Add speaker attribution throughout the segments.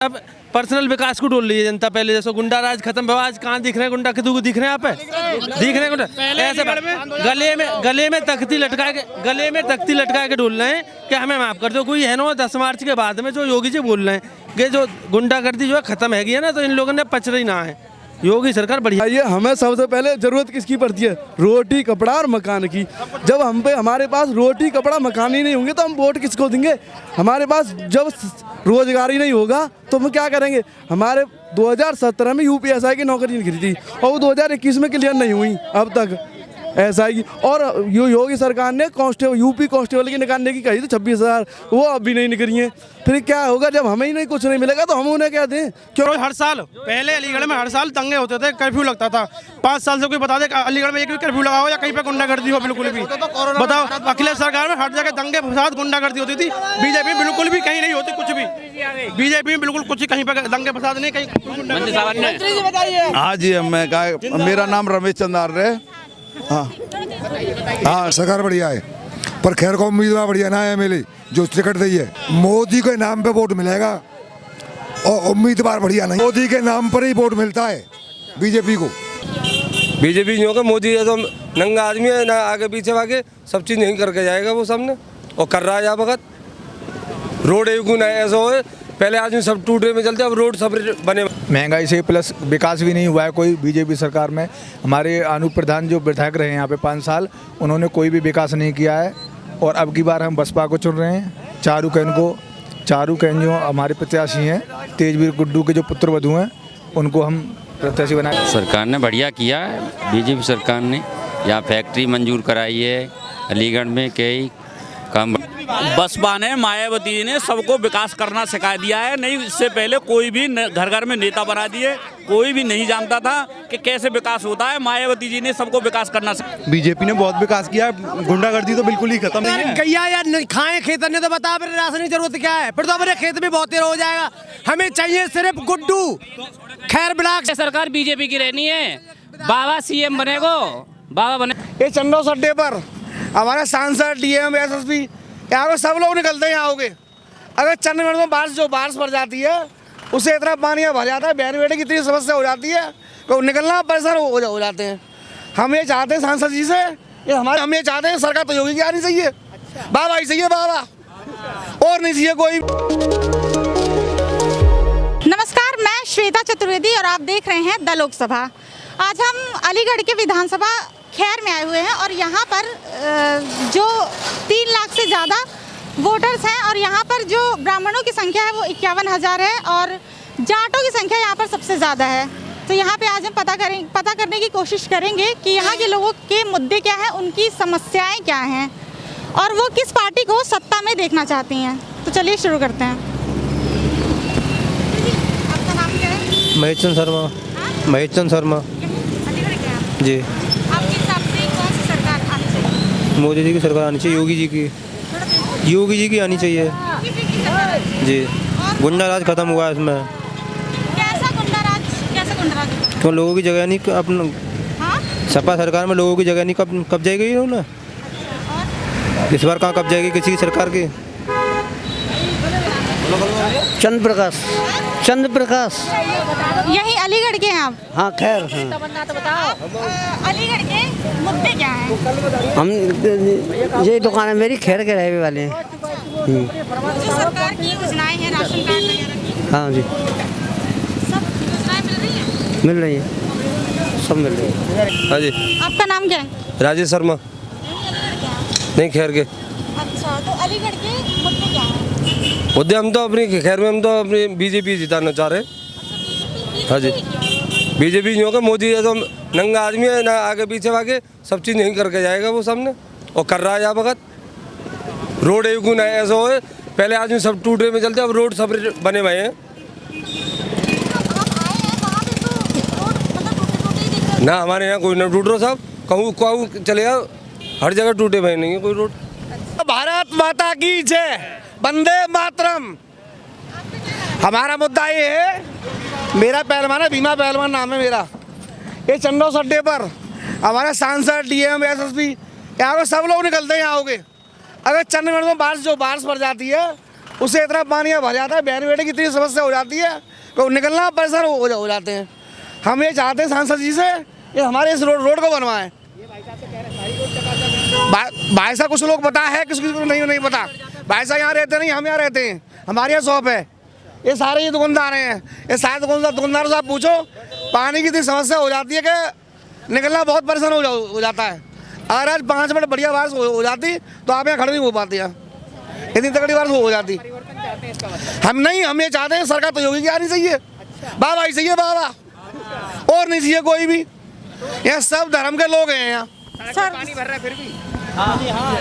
Speaker 1: अब पर्सनल विकास को डोल रही है जनता। पहले जैसे गुंडा राज खत्म हुआ, आज कहाँ दिख रहे हैं गुंडा? कितने को दिख रहे हैं? आप दिख रहे हैं गुंडा ऐसे गले में तख्ती लटका के डोल रहे हैं कि हमें माफ कर दो। कोई है ना 10 मार्च के बाद में जो योगी जी बोल रहे हैं कि जो गुंडागर्दी जो है खत्म है ना, तो इन लोगों ने पच रही ना है। योगी सरकार बढ़िया।
Speaker 2: ये हमें सबसे पहले जरूरत किसकी पड़ती है? रोटी कपड़ा और मकान की। जब हमारे पास रोटी कपड़ा मकान ही नहीं होंगे तो हम वोट किसको देंगे? हमारे पास जब रोजगार ही नहीं होगा तो हम क्या करेंगे? हमारे 2017 में यूपीएसआई की नौकरी निकली थी और वो 2021 में क्लियर नहीं हुई अब तक एसआई की। और योगी सरकार ने यूपी कांस्टेबल की निकालने की कही थी 26,000, वो अब भी नहीं निकली है। फिर क्या होगा? जब हमें ही नहीं कुछ नहीं मिलेगा तो हम उन्हें क्या दें? क्यों?
Speaker 3: हर साल पहले अलीगढ़ में हर साल दंगे होते थे, कर्फ्यू लगता था। 5 साल से कोई बता दे अलीगढ़ में एक भी कर्फ्यू लगा हो या कहीं पे गुंडागर्दी हो? बिल्कुल भी बताओ। अखिलेश सरकार में हर जगह दंगे फसाद गुंडागर्दी होती थी। बीजेपी बिल्कुल भी कहीं नहीं होती कुछ भी। बीजेपी में बिल्कुल कुछ कहीं पे दंगे फसाद नहीं कहीं।
Speaker 4: हाँ जी, मैं मेरा नाम रमेश चंदार है।
Speaker 5: हाँ सरकार बढ़िया है, पर खैर को उम्मीदवार बढ़िया ना है एमएलए जो टिकट दी है। मोदी के नाम पे वोट मिलेगा और उम्मीदवार बढ़िया नहीं। मोदी के नाम पर ही वोट मिलता है बीजेपी को।
Speaker 1: बीजेपी नहीं होगा, मोदी है तो नंगा आदमी है ना, आगे पीछे भागे सब चीज़ नहीं करके जाएगा वो सामने, और कर रहा है यहाँ वक्त। रोड एक गुना ऐसा हो, पहले आदमी सब टूटे में चलते, अब रोड सब बने।
Speaker 6: महंगाई से प्लस विकास भी नहीं हुआ है कोई बीजेपी सरकार में। हमारे अनूप प्रधान जो विधायक रहे हैं यहाँ पे 5 साल, उन्होंने कोई भी विकास नहीं किया है। और अब की बार हम बसपा को चुन रहे हैं। चारू कैन जो हमारे प्रत्याशी हैं, तेजवीर गुड्डू के जो पुत्रवधू हैं, उनको हम प्रत्याशी बनाए।
Speaker 7: सरकार ने बढ़िया किया है, बीजेपी सरकार ने यहाँ फैक्ट्री मंजूर कराई है अलीगढ़ में, कई काम।
Speaker 8: बसपा ने, मायावती जी ने सबको विकास करना सिखा दिया है। नहीं, इससे पहले कोई भी घर घर में नेता बना दिए, कोई भी नहीं जानता था कि कैसे विकास होता है। मायावती जी ने सबको विकास करना सिखाया।
Speaker 6: बीजेपी ने बहुत विकास किया है, गुंडागर्दी तो बिल्कुल ही खत्म नहीं है।
Speaker 3: गैया या खाए खेत ने तो बता फिर राशन की जरूरत क्या है? फिर तो हमारे खेत में बहुत देर हो जाएगा। हमें चाहिए सिर्फ गुड्डू खैर ब्लॉक।
Speaker 9: सरकार बीजेपी की रहनी है, बाबा सीएम बनेगो, बाबा बने।
Speaker 3: ये चंदो अड्डे पर हमारे सांसद, डीएम, एसएसपी, यहाँ पे सब लोग निकलते हैं। यहाँ होगे अगर चंद मिनट में बारिश पड़ जाती है, उससे इतना पानी भर जाता है, बहन बेटे की इतनी समस्या हो जाती है तो निकलना परेशान हो जाते हैं। हम ये चाहते हैं सांसद जी से, हम ये चाहते हैं सरकार तो योगी की आनी चाहिए, बाबा ही चाहिए, बाबा और नहीं चाहिए कोई।
Speaker 10: नमस्कार, मैं श्वेता चतुर्वेदी और आप देख रहे हैं द लोकसभा। आज हम अलीगढ़ के विधानसभा खैर में आए हुए हैं और यहाँ पर जो 3 लाख से ज़्यादा वोटर्स हैं और यहाँ पर जो ब्राह्मणों की संख्या है वो 51,000 है और जाटों की संख्या यहाँ पर सबसे ज़्यादा है। तो यहाँ पे आज हम पता करने की कोशिश करेंगे कि यहाँ के लोगों के मुद्दे क्या हैं, उनकी समस्याएं क्या हैं और वो किस पार्टी को सत्ता में देखना चाहती हैं। तो चलिए शुरू करते हैं। आपका नाम क्या है?
Speaker 1: महेश चंद शर्मा। महेश चंद शर्मा जी। मोदी जी की सरकार आनी चाहिए, योगी जी की आनी चाहिए जी। गुंडा राज खत्म हुआ है इसमें।
Speaker 10: कैसा गुंडा राज?
Speaker 1: क्यों लोगों की जगह नहीं अपना? सपा सरकार में लोगों की जगह नहीं कब जाएगी ना? इस बार कहाँ कब जाएगी किसी की सरकार की?
Speaker 11: चंद्र प्रकाश
Speaker 10: यही अलीगढ़ के हैं आप?
Speaker 11: हाँ खैर।
Speaker 10: तो बताओ अलीगढ़ के मुद्दे क्या हैं?
Speaker 11: हम ये दुकान है मेरी, खैर के रहने वाले हैं।
Speaker 10: जो सरकार की योजनाएं हैं, राशन कार्ड वगैरह की,
Speaker 11: हाँ जी,
Speaker 10: सब योजनाएं मिल रही हैं?
Speaker 11: मिल रही है, सब मिल रही है।
Speaker 1: हाँ जी।
Speaker 10: आपका नाम क्या है?
Speaker 1: राजेश शर्मा। नहीं, खैर के।
Speaker 10: अच्छा, तो अलीगढ़ के मुद्दे क्या हैं?
Speaker 1: मुद्दे हम तो अपनी बीजेपी जिताना चाह रहे हैं। हाँ जी, बीजेपी नहीं होगा, मोदी है तो नंगा आदमी है ना, आगे पीछे भागे सब चीज़ नहीं करके जाएगा वो सामने, और कर रहा है यहाँ वक्त। रोड एक गुना ऐसा हो, पहले आदमी सब टूटे में चलते, अब रोड सब बने हुए हैं ना। हमारे यहाँ कोई ना टूट रहा साहब, कहूँ चलेगा, हर जगह टूटे हुए नहीं है कोई रोड।
Speaker 3: भारत माता की जय, वंदे मातरम। हमारा मुद्दा ये है, मेरा पहलवान है, भीमा पहलवान नाम है मेरा। ये चंदो अड्डे पर हमारे सांसद, डीएम, एसएसपी, यहाँ पे सब लोग निकलते हैं। यहाँ होगे अगर चंद मिनट में बारिश पड़ जाती है, उससे इतना पानी भर जाता है, बहन बेटे की इतनी समस्या हो जाती है कि निकलना परेशान हो जाते हैं। हम ये चाहते हैं सांसद जी से ये हमारे इस रोड को बनवाएं। भाई साहब कुछ लोग पता है, किसी को नहीं पता। भाई साहब यहाँ रहते नहीं, हम यहाँ रहते हैं, हमारे यहाँ शॉप है। ये सारे ये दुकानदार हैं, ये सारे दुकानदारों से आप पूछो, पानी की इतनी समस्या हो जाती है कि निकलना बहुत परेशान हो जाता है। अगर आज 5 मिनट बढ़िया बारिश हो जाती तो आप यहाँ खड़े नहीं हो पाते। यहाँ इतनी तगड़ी बारिश हो जाती। हम ये चाहते हैं सरकार तो योगी की आनी चाहिए, बाबा ही चाहिए, बाबा और नहीं चाहिए कोई भी। यहाँ सब धर्म के लोग हैं। यहाँ
Speaker 10: पानी भर रहा है फिर भी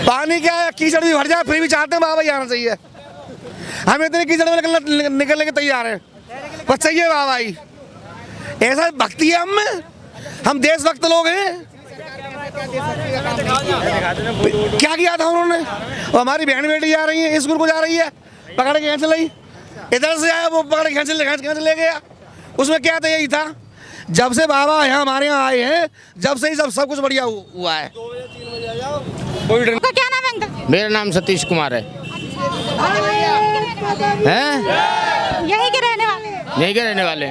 Speaker 3: पानी क्या है, कीचड़ भी भर जाए फिर भी चाहते हैं बाबा ही आना चाहिए। हम इतने कीचड़ में निकलने के तैयार हैं, पर चाहिए बाबा ही। ऐसा भक्ति है हम देशभक्त लोग हैं। क्या किया था उन्होंने? और हमारी बहन बेटी जा रही है, स्कूल को जा रही है, पकड़ के खींच लाई, इधर से आया वो पकड़ के खींच ले गया। उसमें क्या था, यही था जब से बाबा यहाँ हमारे यहाँ आए हैं, जब से ही सब कुछ बढ़िया हुआ है।
Speaker 10: आपका क्या नाम है अंकल?
Speaker 9: मेरा नाम सतीश कुमार है।
Speaker 10: यही के रहने वाले?
Speaker 9: यहीं के रहने वाले।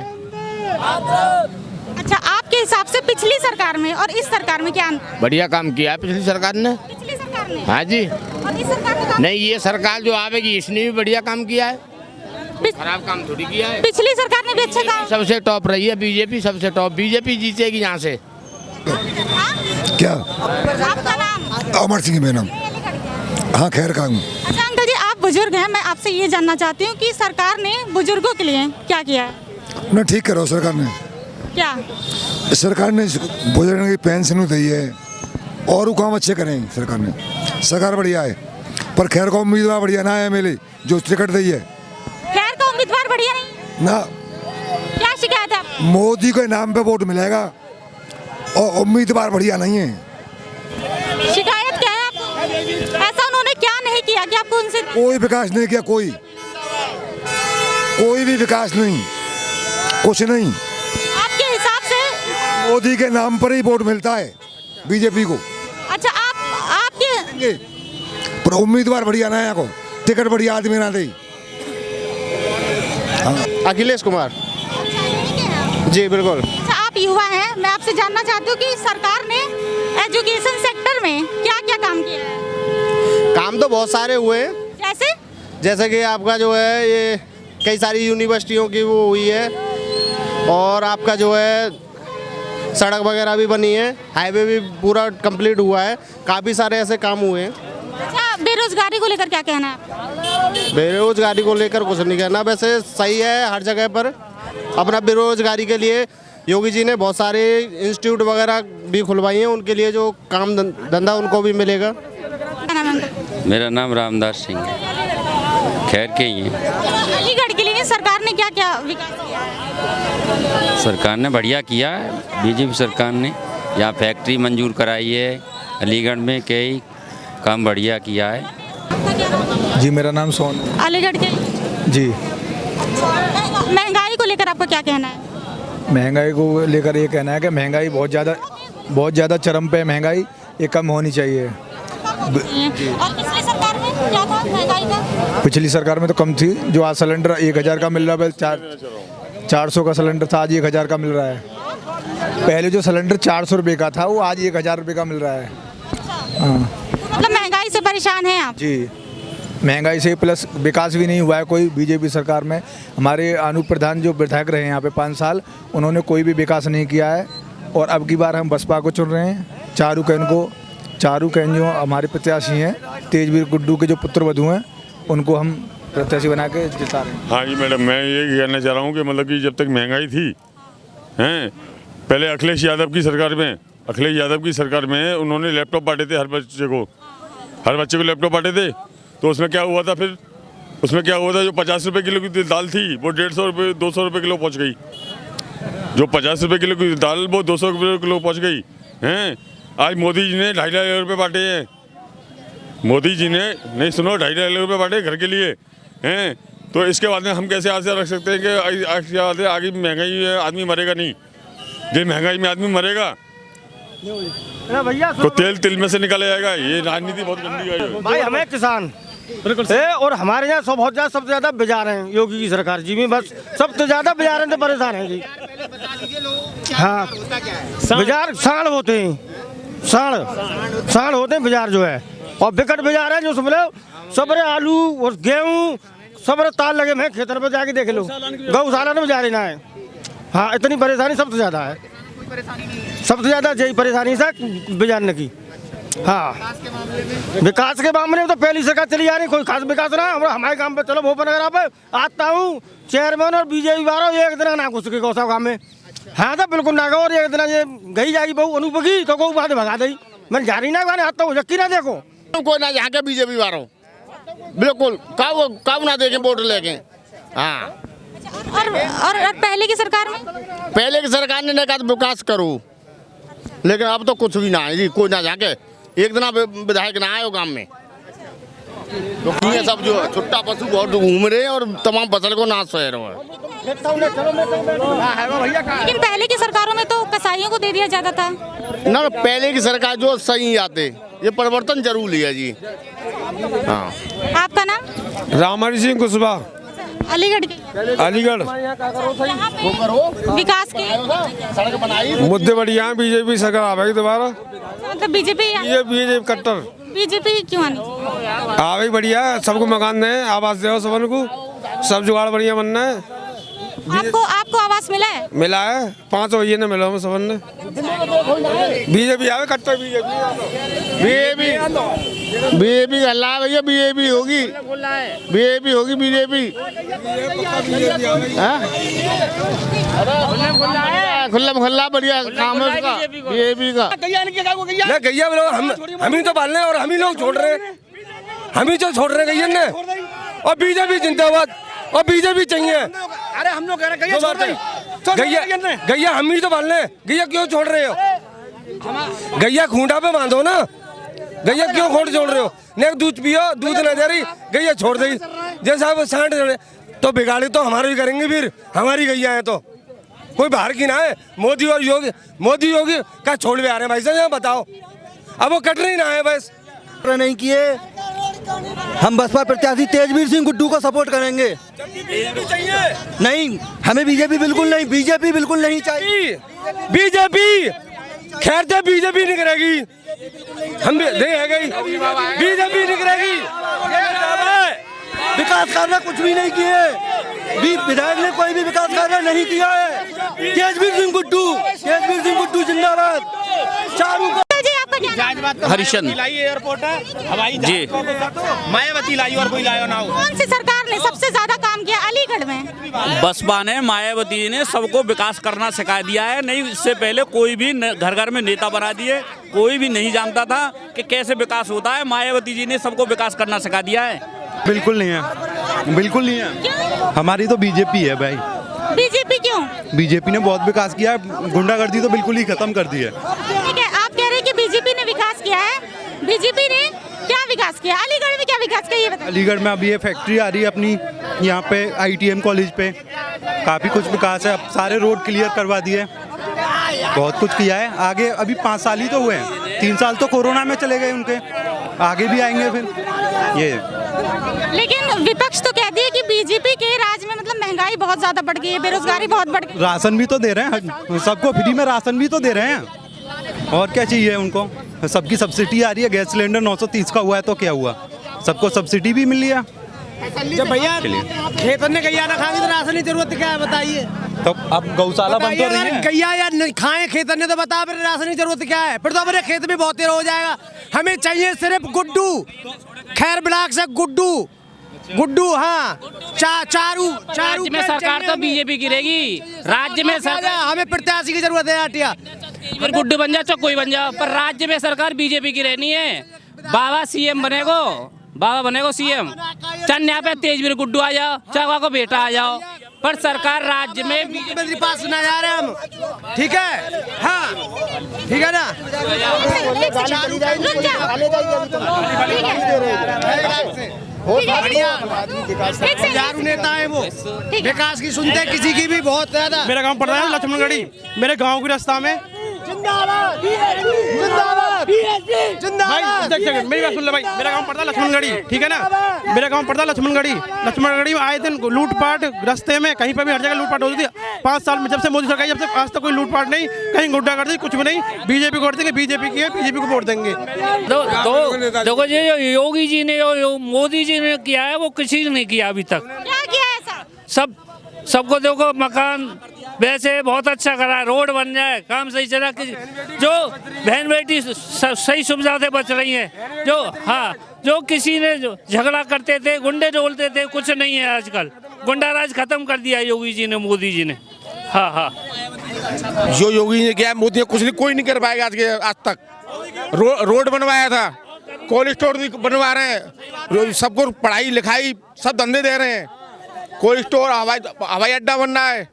Speaker 10: अच्छा, आपके हिसाब से पिछली सरकार में और इस सरकार में क्या अंतर?
Speaker 9: बढ़िया काम किया है पिछली सरकार ने।
Speaker 10: पिछली सरकार ने?
Speaker 9: हाँ जी।
Speaker 10: और इस सरकार ने?
Speaker 9: नहीं, ये सरकार जो आवेगी इसने भी बढ़िया काम किया है, खराब काम थोड़ी किया है।
Speaker 10: पिछली सरकार ने भी अच्छा काम।
Speaker 9: सबसे टॉप रही है बीजेपी, सबसे टॉप बीजेपी जीतेगी यहाँ से।
Speaker 5: क्या?
Speaker 10: आपका नाम?
Speaker 5: अमर सिंह मेरा नाम। हाँ, खैर का हूँ।
Speaker 10: अच्छा अंकल जी, आप बुजुर्ग हैं, मैं आपसे ये जानना चाहती हूँ कि सरकार ने बुजुर्गों के लिए क्या किया है?
Speaker 5: ना ठीक करो सरकार ने।
Speaker 10: क्या?
Speaker 5: सरकार ने बुजुर्गों की पेंशन दी है और वो काम अच्छे करें। सरकार बढ़िया है, पर खैर का उम्मीदवार बढ़िया ना है मेरे जो टिकट दी है।
Speaker 10: खैर का उम्मीदवार बढ़िया नहीं
Speaker 5: ना?
Speaker 10: क्या शिकायत है आपकी?
Speaker 5: मोदी के नाम पे वोट मिलेगा और उम्मीदवार बढ़िया नहीं है।
Speaker 10: शिकायत क्या है आपको? ऐसा उन्होंने क्या नहीं किया कि आपको उनसे?
Speaker 5: कोई विकास नहीं किया, कोई भी विकास नहीं, कुछ नहीं।
Speaker 10: आपके हिसाब से
Speaker 5: मोदी के नाम पर ही वोट मिलता है बीजेपी को।
Speaker 10: अच्छा, आपके
Speaker 5: पर उम्मीदवार बढ़िया ना है, को टिकट बढ़िया आदमी ना दे।
Speaker 3: अखिलेश कुमार जी, बिल्कुल।
Speaker 10: अच्छा, आप युवा हैं, मैं आपसे जानना चाहती हूँ कि सरकार ने एजुकेशन सेक्टर में क्या क्या काम किया है?
Speaker 3: काम तो बहुत सारे हुए हैं, जैसे कि आपका जो है ये कई सारी यूनिवर्सिटियों की वो हुई है, और आपका जो है सड़क वगैरह भी बनी है, हाईवे भी पूरा कंप्लीट हुआ है, काफ़ी सारे ऐसे काम हुए हैं।
Speaker 10: अच्छा, बेरोजगारी को लेकर क्या कहना है आपका?
Speaker 3: बेरोजगारी को लेकर कुछ नहीं कहना, वैसे सही है हर जगह पर। अपना बेरोजगारी के लिए योगी जी ने बहुत सारे इंस्टीट्यूट वगैरह भी खुलवाई हैं, उनके लिए जो काम धंधा उनको भी मिलेगा।
Speaker 7: मेरा नाम रामदास सिंह है, खैर के ही है।
Speaker 10: अलीगढ़ के लिए सरकार ने क्या क्या विकास किया है?
Speaker 7: सरकार ने बढ़िया किया है, बीजेपी सरकार ने यहाँ फैक्ट्री मंजूर कराई है, अलीगढ़ में कई काम बढ़िया किया है।
Speaker 6: जी, मेरा नाम सोन।
Speaker 10: अलीगढ़ के?
Speaker 6: जी।
Speaker 10: महंगाई को लेकर आपका क्या कहना है?
Speaker 6: महंगाई को लेकर ये कहना है कि महंगाई बहुत ज़्यादा चरम पे है महंगाई, ये कम होनी चाहिए।
Speaker 10: और पिछली सरकार में क्या था महंगाई का?
Speaker 6: पिछली सरकार में तो कम थी, जो आज सिलेंडर 1000 का मिल रहा है, 400 का सिलेंडर था, आज 1000 का मिल रहा है। पहले जो सिलेंडर 400 रुपये का था वो आज 1000 रुपये का मिल रहा है। हाँ,
Speaker 10: मतलब महंगाई से परेशान हैं आप?
Speaker 6: जी, महंगाई से प्लस विकास भी नहीं हुआ है कोई बीजेपी सरकार में। हमारे अनूप प्रधान जो विधायक रहे हैं यहाँ पे 5 साल, उन्होंने कोई भी विकास नहीं किया है। और अब की बार हम बसपा को चुन रहे हैं, चारू कैन जो हमारे प्रत्याशी हैं, तेजवीर गुड्डू के जो पुत्रवधू हैं, उनको हम प्रत्याशी बना के जिता रहे हैं।
Speaker 12: हाँ जी मैडम, मैं ये कहना चाह रहा हूँ कि मतलब कि जब तक महंगाई थी हैं, पहले अखिलेश यादव की सरकार में उन्होंने लैपटॉप बांटे थे, हर बच्चे को लैपटॉप बांटे थे। तो उसमें क्या हुआ था फिर? उसमें क्या हुआ था, जो 50 रुपये किलो की दाल थी वो 150 रुपये 200 रुपये किलो पहुँच गई। जो 50 रुपये किलो की दाल वो 200 रुपये किलो पहुँच गई हैं। आज मोदी जी ने 2.5 रुपये बांटे हैं। मोदी जी ने नहीं सुनो 2.5 रुपये बांटे घर के लिए हैं। तो इसके बाद में हम कैसे आशा रख सकते हैं कि आगे महंगाई आदमी मरेगा नहीं? जो महंगाई में आदमी मरेगा तो तेल में से निकाला जाएगा। ये राजनीति बहुत गंदी है।
Speaker 3: भाई हमें किसान और हमारे यहाँ बहुत ज्यादा सबसे ज्यादा बेजार हैं योगी की सरकार जी में, बस सबसे ज्यादा बेजार हैं तो परेशान हैं जी। हाँ बेजार साढ़ होते हैं, साढ़ होते हैं बेजार जो है, और बिकट बेजार है जो सबरे आलू और गेहूँ सबरे ताल लगे हैं खेतर पे, जाके देख लो गौशाला में जा रही है। हाँ इतनी परेशानी सबसे ज़्यादा है, सबसे ज़्यादा यही परेशानी से बेजारने की। हाँ विकास के मामले में तो पहली सरकार चली जा रही, कोई खास विकास ना है हमारे गांव पे। चलो भोपाल नगर पे आता हूँ, चेयरमैन और बीजेपी वालों एक दिन ना घुस के गौसा गाँव में। हाँ तो बिल्कुल ना गो, और एक दिन ये गई जाएगी बहू अनुपगी तो गौ बाद भगा दी, मैं जा रही ना गाने आता हूँ यकी ना देखो
Speaker 13: कोई ना यहाँ के बीजेपी वालों बिल्कुल कब ना देखें वोट लेके। हाँ
Speaker 10: और पहले की सरकार में,
Speaker 13: पहले की सरकार ने कहा विकास करो, लेकिन अब तो कुछ भी ना है जी, कोई ना जाके एक दिन विधायक ना आए गांव में, तो ये सब जो छुट्टा पशु बहुत घूम रहे हैं और तमाम फसल को नाश हो रहा है।
Speaker 10: लेकिन पहले की सरकारों में तो कसाईयों को दे दिया जाता था
Speaker 13: ना, पहले की सरकार जो सही आते, ये परिवर्तन जरूर लिया जी। हाँ
Speaker 10: आपका नाम?
Speaker 14: रामहरि सिंह कुशवाहा,
Speaker 10: अलीगढ़ के।
Speaker 14: अलीगढ़।
Speaker 10: विकास के
Speaker 13: सड़क बनाई,
Speaker 14: मुद्दे बढ़िया हैं, बीजेपी सरकार आवेगी दोबारा।
Speaker 10: मतलब बीजेपी
Speaker 14: कट्टर
Speaker 10: बीजेपी क्यों आनी?
Speaker 14: आवेगी बढ़िया, सबको मकान दें, आवास दे सबन को, सब जुगाड़ बढ़िया बनना है।
Speaker 10: आपको आवास मिला है?
Speaker 14: मिला है, 5 वही ने मिला हमें सबन ने। बीजेपी आवे, कट्टर
Speaker 13: बीजेपी अल्लाह भैया बीजेपी होगी, बीजेपी खुल्ला बढ़िया काम है उसका बीजेपी का।
Speaker 14: गैया हम ही तो पाल रहे हैं और हम ही लोग छोड़ रहे हैं, हम ही तो छोड़ रहे हैं गैया ने, और बीजेपी जिंदाबाद, और बीजेपी चाहिए।
Speaker 3: अरे हम लोग
Speaker 14: गैया हम ही तो पाल रहे हैं, गैया क्यों छोड़ रहे हो? गैया खूंटा पे बांधो ना, गैया क्यों खोट छोड़ रहे हो? नहीं दूध पियो, दूध न दे रही गैया छोड़ देगी, जैसा वो सांड तो बिगाड़ी तो हमारे भी करेंगे, फिर हमारी गैया है तो कोई बाहर की ना है। मोदी योगी का छोड़ भी आ रहे हैं भाई साहब, बताओ अब वो कट रही ना है, बस
Speaker 2: नहीं किए। हम बसपा प्रत्याशी तेजवीर सिंह गुड्डू को सपोर्ट करेंगे। नहीं हमें बीजेपी बिल्कुल नहीं चाहिए।
Speaker 14: बीजेपी खैर तो बीजेपी नहीं करेगी, हम बीजेपी नहीं करेगी।
Speaker 2: विकास कार्य कुछ भी नहीं किए, विधायक ने कोई भी विकास कार्य नहीं किया है। तेजवीर सिंह गुड्डू जिंदाबाद। चारों
Speaker 8: हरिशन
Speaker 3: एयरपोर्ट है हवाई
Speaker 8: जी,
Speaker 3: मायावती लाई और कोई लाया ना हो।
Speaker 10: कौन सी सरकार ने सबसे ज्यादा काम किया अलीगढ़ में?
Speaker 8: बसपा ने, मायावती ने सबको विकास करना सिखा दिया है। नहीं इससे पहले कोई भी घर घर में नेता बना दिए, कोई भी नहीं जानता था कि कैसे विकास होता है। मायावती जी ने सबको विकास करना सिखा दिया है।
Speaker 15: बिल्कुल नहीं है, हमारी तो बीजेपी है भाई।
Speaker 10: बीजेपी क्यों?
Speaker 15: बीजेपी ने बहुत विकास किया है, गुंडागर्दी तो बिल्कुल ही खत्म कर दी है।
Speaker 10: ठीक है, आप कह रहे हैं कि बीजेपी ने विकास किया है, बीजेपी ने क्या विकास किया? अलीगढ़ में क्या विकास किया ये बताइए।
Speaker 15: अलीगढ़ में अभी ये फैक्ट्री आ रही है अपनी, यहाँ पे ITM कॉलेज पे काफ़ी कुछ विकास है, अब सारे रोड क्लियर करवा दिए, बहुत कुछ किया है। आगे अभी 5 साल ही तो हुए हैं, 3 साल तो कोरोना में चले गए उनके, आगे भी आएंगे फिर ये।
Speaker 10: लेकिन विपक्ष तो कहती है कि बीजेपी के राज में मतलब महंगाई बहुत ज्यादा बढ़ गई है, बेरोजगारी बहुत बढ़ गई।
Speaker 15: राशन भी तो दे रहे हैं, सबको फ्री में राशन भी तो दे रहे हैं, और क्या चाहिए उनको? सबकी सब्सिडी आ रही है, गैस सिलेंडर 930 का हुआ है तो क्या हुआ, सबको सब्सिडी भी मिल रही है।
Speaker 3: जब भैया खेतन ने गैया ना खाएंगे तो राशन की जरूरत क्या है बताइए?
Speaker 15: तो अब गौशाला बंद हो रही है,
Speaker 3: गैया या खाए खेतन ने तो बता, फिर राशन की जरूरत क्या है? फिर तो अपने खेत में बहुत देर हो जाएगा। हमें चाहिए सिर्फ गुड्डू, खैर ब्लॉक से गुड्डू हाँ चारू
Speaker 9: राज्य में सरकार तो बीजेपी गिरेगी, राज्य में सरकार,
Speaker 3: हमें प्रत्याशी की जरूरत है। आटिया
Speaker 9: फिर गुड्डू बन जाओ कोई बन जाओ, पर राज्य में सरकार बीजेपी की रहनी है। बाबा CM बनेगो, बाबा बनेगो CM, चल यहाँ पे तेजवीर गुड्डू आ जाओ, चावा को बेटा आ जाओ, पर सरकार राज्य में
Speaker 3: मुख्यमंत्री पास ना जा रहे हम। ठीक है, हाँ ठीक है ना। चारू नेता है वो, विकास की सुनते किसी की भी बहुत ज्यादा। मेरा गांव पड़ रहा है लक्ष्मणगढ़ी, मेरे गांव के रास्ता में जिंदाबाद जिंदाबाद
Speaker 1: भाई मेरी बात सुन ले भाई, मेरा गांव पड़ता लक्ष्मणगढ़ी, ठीक है ना, मेरा गांव पड़ता लक्ष्मणगढ़ी। लक्ष्मणगढ़ी में आए दिन लूटपाट, रास्ते में कहीं पर भी हर जगह लूटपाट होती थी। 5 साल में जब से मोदी सरकार, जब से आज तक कोई लूटपाट नहीं, कहीं गुंडागर्दी कुछ भी नहीं। बीजेपी को वोट देंगे, बीजेपी की है, बीजेपी को वोट देंगे।
Speaker 9: देखो ये योगी जी ने मोदी जी ने किया है, वो किसी ने नहीं किया अभी तक।
Speaker 10: क्या किया है ऐसा?
Speaker 9: सबको देखो मकान वैसे बहुत अच्छा करा, रोड बन जाए, काम सही चला, जो बहन बेटी सही सुविधा से बच रही है। जो किसी ने जो झगड़ा करते थे, गुंडे डोलते थे, कुछ नहीं है आजकल। गुंडा राज खत्म कर दिया योगी जी ने, मोदी जी ने।
Speaker 13: जो योगी ने किया मोदी ने कुछ नहीं, कोई नहीं कर पाएगा आज तक। रोड बनवाया था, कोल्ड स्टोर बनवा रहे हैं, सबको पढ़ाई लिखाई सब धंधे दे रहे हैं। कोल्ड स्टोर, हवाई अड्डा बनना है,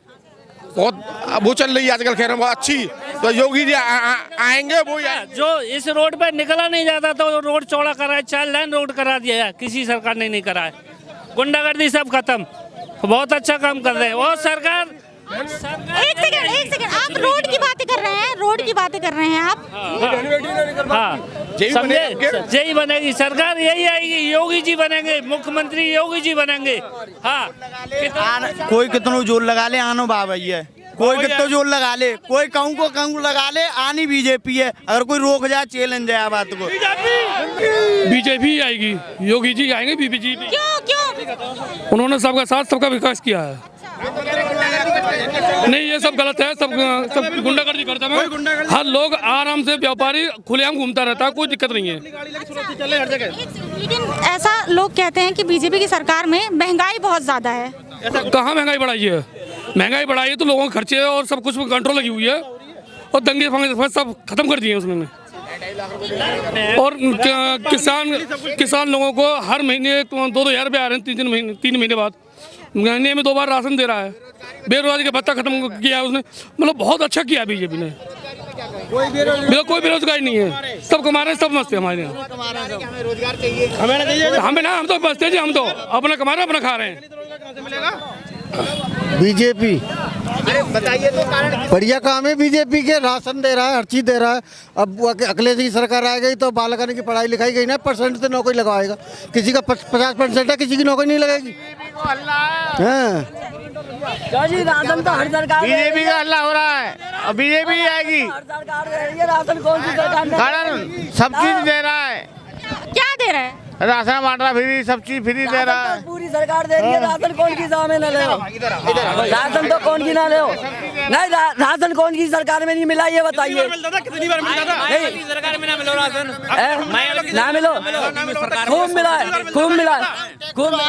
Speaker 13: बहुत वो चल रही है आजकल, खैर बहुत अच्छी। तो योगी जी आएंगे वो
Speaker 9: जो इस रोड पे निकला नहीं जाता तो रोड चौड़ा करा है, 4 लाइन रोड करा दिया है, किसी सरकार ने नहीं करा है। गुंडागर्दी सब खत्म, बहुत अच्छा काम कर रहे हैं। और सरकार
Speaker 10: एक सेकंड, आप रोड की बातें कर रहे हैं, आप।
Speaker 9: यही बनेगी सरकार, यही आएगी, योगी जी बनेंगे मुख्यमंत्री, योगी जी बनेंगे।
Speaker 16: कोई कितनो जोर लगा ले, आनो बाबा है, कोई कितना जोर लगा ले, कोई कहूँ लगा ले, आनी बीजेपी है। अगर कोई रोक जाए, चैलेंज जाए बात को,
Speaker 17: बीजेपी आएगी, योगी जी आएंगे, बीजेपी। क्यों? उन्होंने सबका साथ, सबका विकास किया है। नहीं, ये सब गलत है, सब गुंडागर्दी करता है। हर लोग आराम से, व्यापारी खुलेआम घूमता रहता है, कोई दिक्कत नहीं है।
Speaker 10: लेकिन ऐसा लोग कहते हैं कि बीजेपी की सरकार में महंगाई बहुत ज्यादा है।
Speaker 17: कहाँ महंगाई बढ़ाई है? महंगाई बढ़ाई है तो लोगों के खर्चे और सब कुछ कंट्रोल लगी हुई है, और दंगे फंगे सब खत्म कर दिए उसने। और किसान लोगों को हर महीने 2-2 हज़ार रुपये आ रहे हैं, 3 महीने बाद। महीने में 2 बार राशन दे रहा है। बेरोजगारी का भत्ता खत्म किया है उसने, मतलब बहुत अच्छा किया बीजेपी ने। कोई बेरोजगारी नहीं है, सब कमा रहे हैं, सब मस्त है हमारे यहाँ। हमें ना, हम तो मस्त है जी, हम तो अपना कमा रहे हैं, अपना खा रहे हैं।
Speaker 16: बीजेपी बताइए तो कारण। बढ़िया काम है बीजेपी के, राशन दे रहा है, हर चीज दे रहा है। अब अखिलेश की सरकार आ गई तो बालकन की पढ़ाई लिखाई गई ना, % से नौकरी लगवाएगा। किसी का 50% है, किसी की नौकरी नहीं लगेगी।
Speaker 11: राशन तो हर सरकार,
Speaker 13: बीजेपी का हल्ला हो रहा है, अब बीजेपी आएगी।
Speaker 11: राशन कौन सी सरकार
Speaker 13: सब चीज दे रहा है।
Speaker 10: क्या दे रहा है?
Speaker 13: राशन बांटा फ्री, सब चीज फ्री दे रहा है।
Speaker 11: पूरी सरकार दे रही है, राशन कौन की सामने न ले, राशन तो कौन की ना ले। नहीं, राशन कौन की सरकार में नहीं मिला, ये बताइए।
Speaker 1: कितनी बार मिलता था?
Speaker 11: नहीं,
Speaker 9: सरकार में ना मिलो राशन,
Speaker 11: ना मिलो, खूब मिला है, खूब मिला है।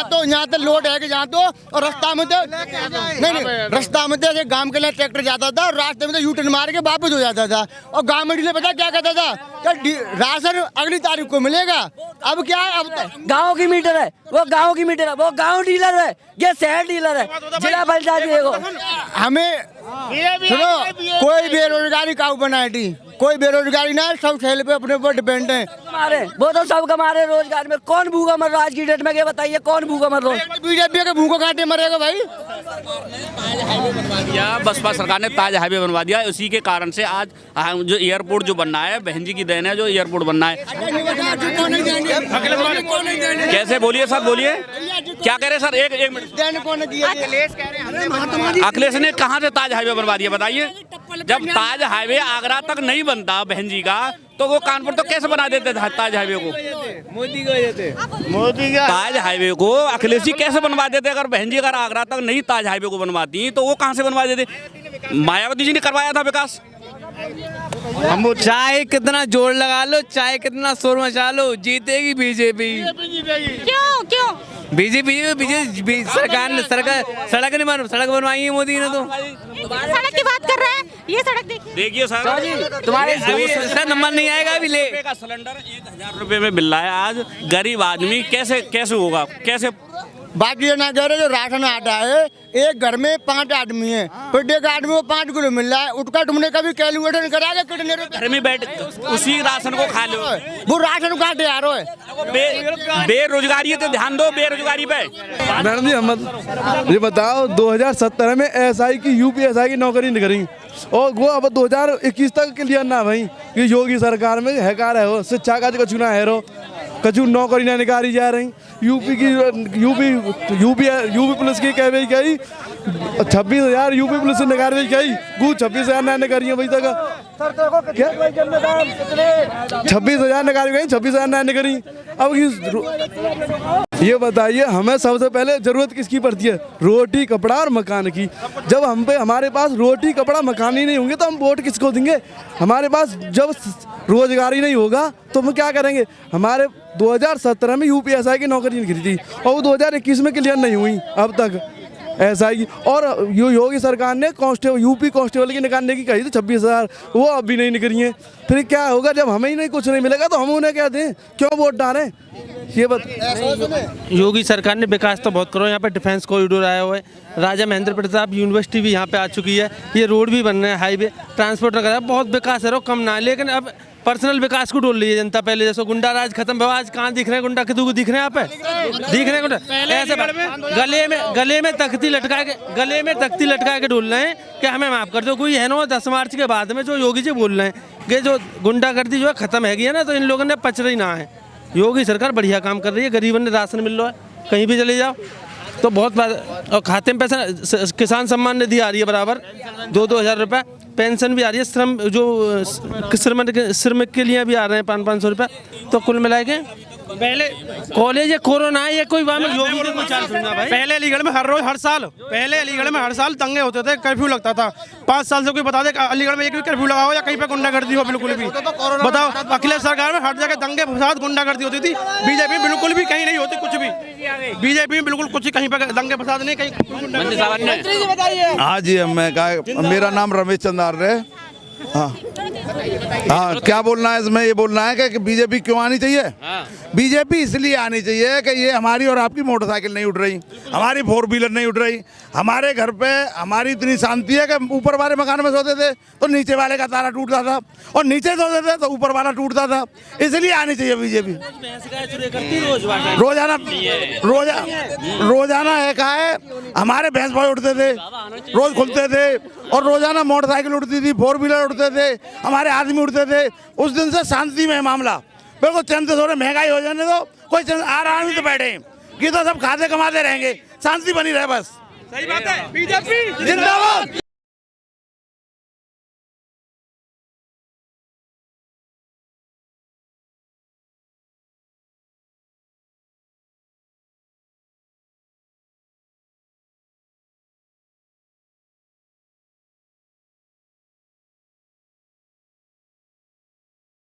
Speaker 16: तो यहाँ तो लोड है कि यहाँ तो, और रास्ता में तो नहीं, रास्ता में तो गांव के लिए ट्रैक्टर जाता था, और रास्ते में तो यूटर्न मार के वापस हो जाता था। और गांव में डीलर पता क्या कहता था, राशन अगली तारीख को मिलेगा। अब क्या है, अब
Speaker 11: गांव की मीटर है, वो गांव की मीटर है, वो गांव डीलर है, ये शहर डीलर है, जिला पंचायत है।
Speaker 16: हमें सुनो, कोई बेरोजगारी काऊ बनाई थी, कोई बेरोजगारी ना, सब ठेले पे अपने ऊपर डिपेंड है।
Speaker 11: वो तो सब कमा रहे रोजगार में, कौन भूखा मर रहा है आज की डेट में, ये बताइए, कौन भूखा मर रहा है?
Speaker 16: बीजेपी के भूखों काटे मरेगा भाई।
Speaker 8: बसपा सरकार ने ताज हाईवे बनवा दिया, उसी के कारण से आज जो एयरपोर्ट जो बनना है, बहन जी की देन है जो एयरपोर्ट बनना है। कैसे बोलिए सर, बोलिए क्या कह रहे सर? एक मिनट, अखिलेश ने कहाँ से ताज हाईवे बनवा दिया बताइए? जब ताज हाईवे आगरा तक नहीं बनता बहन जी का, तो वो कानपुर तो कैसे बना देते ताज हाईवे को? मोदी का ताज हाईवे को अखिलेश जी कैसे बनवा देते? अगर बहन जी अगर आगरा तक नहीं ताज हाईवे को बनवाती तो वो कहाँ से बनवा देते? मायावती जी ने करवाया था विकास।
Speaker 18: हम चाहे कितना जोर लगा लो, चाहे कितना शोर मचा लो, जीतेगी बीजेपी।
Speaker 10: क्यों?
Speaker 18: बीजेपी सरकार ने सड़क बनवाई है मोदी ने। तो
Speaker 10: सड़क की बात कर रहे हैं, ये सड़क
Speaker 8: देखिए सर,
Speaker 18: तुम्हारे नंबर नहीं आएगा अभी।
Speaker 8: का सिलेंडर 1000 रुपए में मिल रहा है आज, गरीब आदमी कैसे होगा, कैसे
Speaker 16: बाकी ये ना कह रहे जो राशन आता है एक घर में 5 आदमी है, फिर एक आदमी को 5 किलो मिल रहा है, उसका तुमने कभी कैलकुलेशन करा के कितने रुपए
Speaker 8: घर में बैठ उसी राशन को खा लो।
Speaker 16: वो राशन कहाँ तैयार हो
Speaker 8: बेरोजगारी तो ध्यान दो, बेरोजगारी पे।
Speaker 2: मैडम जी हम ये बताओ 2017 में एसआई की यूपीएसआई की नौकरी नहीं करी और वो अब 2021 तक क्लियर ना भाई कि योगी सरकार में है कार है वो शिक्षा का कछु ना है रो कछु नौकरी ना निकाली जा रही। यूपी पुलिस की कह गई 26,000 यूपी पुलिस ने निकाल गई 26,000 ना निकाली भाई तक 26,000 निकाली गई 26,000 ना निकाली। अब ये बताइए हमें सबसे पहले जरूरत किसकी पड़ती है? रोटी कपड़ा और मकान की। जब हमारे पास रोटी कपड़ा मकान ही नहीं होंगे तो हम वोट किसको देंगे? हमारे पास जब रोजगार ही नहीं होगा तो हम क्या करेंगे? हमारे 2017 में यूपीएसआई की नौकरी नहीं थी और वो 2021 में क्लियर नहीं हुई अब तक एसआई की। और योगी सरकार ने कांस्टेबल यूपी कांस्टेबल की निकालने की कही थी 26,000, वो अब भी नहीं निकली है। फिर क्या होगा जब हमें ही नहीं कुछ नहीं मिलेगा तो हम उन्हें क्या दें? क्यों वोट डालें? ये
Speaker 1: योगी सरकार ने विकास तो बहुत करो। यहाँ पे डिफेंस कॉरिडोर आया हुआ है, राजा महेंद्र प्रताप यूनिवर्सिटी भी यहाँ पे आ चुकी है, ये रोड भी बन रहे हैं, हाईवे ट्रांसपोर्ट वगैरह बहुत विकास है, कम ना। लेकिन अब पर्सनल विकास को डोल रही है जनता। पहले जैसे गुंडा राज खत्म हुआ, आज कहाँ दिख रहे हैं गुंडा? कितु दिख रहे हैं? यहाँ पे दिख रहे हैं गुंडा ऐसे गले में तख्ती लटका के डोल रहे हैं कि हमें माफ कर दो। कोई है ना 10 मार्च के बाद में जो योगी जी बोल रहे हैं कि जो गुंडागर्दी जो है खत्म है ना, तो इन लोगों ने पच रही ना है। योगी सरकार बढ़िया काम कर रही है, गरीबों ने राशन मिल रहा है, कहीं भी चले जाओ तो बहुत बात। और खाते में पैसा, किसान सम्मान निधि आ रही है बराबर 2-2 हज़ार रुपये, पेंशन भी आ रही है, श्रम जो श्रमिक के लिए भी आ रहे हैं 500-500 रुपये। तो कुल मिला के पहले कॉलेज है, कोरोना है, ये कोई योगी ने कोई चाल सुनना भाई।
Speaker 19: पहले अलीगढ़ में हर साल दंगे होते थे, कर्फ्यू लगता था। 5 साल से कोई बता दे अलीगढ़ में एक भी कर्फ्यू लगा हो या कहीं पे गुंडागर्दी हो? बिल्कुल भी बताओ। अखिलेश सरकार में हर जगह दंगे फसाद गुंडागर्दी होती थी, बीजेपी बिल्कुल भी कहीं नहीं होती कुछ भी। बीजेपी में बिल्कुल कुछ कहीं पे दंगे फसाद नहीं, कहीं।
Speaker 4: हाँ जी मैं मेरा नाम रमेश चंदार है। हाँ क्या बोलना है इसमें? ये बोलना है कि बीजेपी क्यों आनी चाहिए? बीजेपी इसलिए आनी चाहिए कि ये हमारी और आपकी मोटरसाइकिल नहीं उड़ रही, हमारी 4 व्हीलर नहीं उड़ रही। हमारे घर पे हमारी इतनी शांति है कि ऊपर वाले मकान में सोते थे तो नीचे वाले का तारा टूटता था, और नीचे सोते थे तो ऊपर वाला टूटता था। इसलिए आनी चाहिए बीजेपी। रोजाना एक है, हमारे भैंस भाई उठते थे, रोज खुलते थे, और रोजाना मोटरसाइकिल उड़ती थी, 4 व्हीलर उड़ते थे, हमारे आदमी उड़ते थे। उस दिन से शांति में है मामला। बिल्कुल चंद से थोड़े महंगाई हो जाने दो, कोई आराम से बैठे कि तो सब खाते कमाते रहेंगे, शांति बनी रहे बस।
Speaker 19: सही बात है। बीजेपी
Speaker 4: जिंदाबाद।